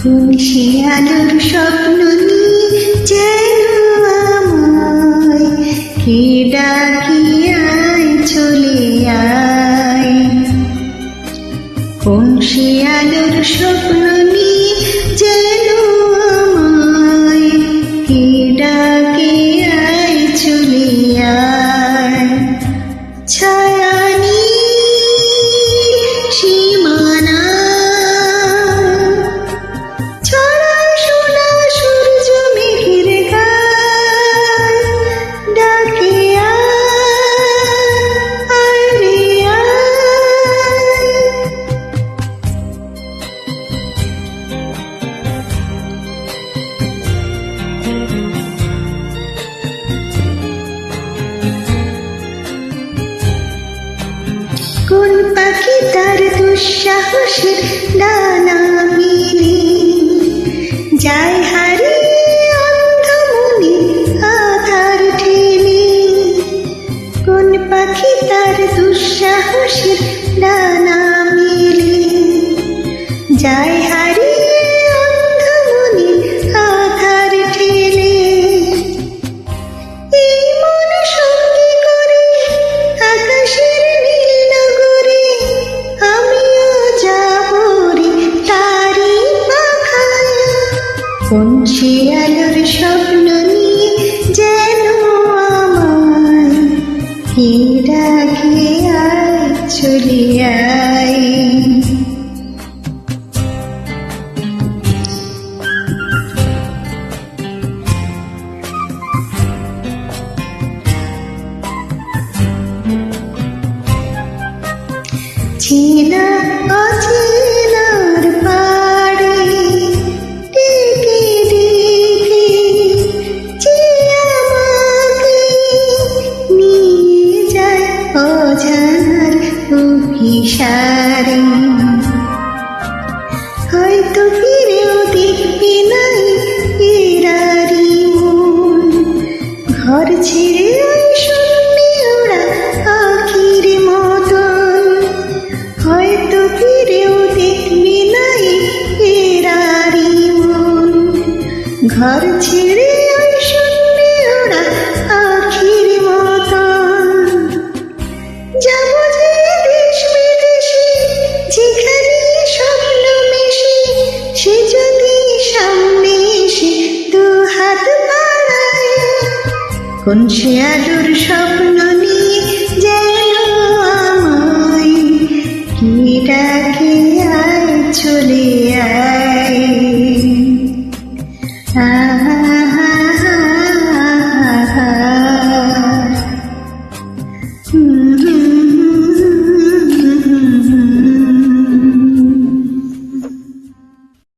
কোন সে আলোর স্বপ্ন নিয়ে যেন আমায় কে ডাকি আয় চলে আয়। কোন সে আলোর স্বপ্ন নিয়ে যেন আমায় কে ডাকে আয় চলে আয়। ছায়া সীমানা ছড়ায় সোনা সূর্য মেঘের গায়, ডাকে আয় রে আয়। কোন পাখি তার দুঃসাহসের ডানা মেলে যায় হারিয়ে অন্ধ মনে আধার ঠেলে। কোন পাখি তার দুঃসাহসের ডানা মেলে যায় হারিয়ে অন্ধ মনে আধার ঠেলে। এই মন সঙ্গী করে আকাশের নীল নগরে আমিও যাব রে তারি পাখায়। কোন সে আলোর স্বপ্ন নিয়ে যেন আমায় কে ডাকে আয় চলে আয়। চেনা অচেনার পাড়ে ডেকে ডেকে যে আমাকে নিয়ে যায় অজানার অভিসারে। হয়তো ফিরেও দেখবে নাই এরারি মন, ঘর ছেড়ে ওই শূন্যে ওরা আখির মতন। হয়তো ফিরেও দেখবি নাই এরারি মন, ঘর ছেড়ে ওই শূন্যে ওরা আখির মতন। যাব যে দেশ বিদেশে যেখানে স্বপ্ন মেশে, সে যদি সামনে এসে দু হাত বাড়ায়। কোন সে আলোর স্বপ্ন নিয়ে যেন আমায় কে ডাকে আয় চলে আয়।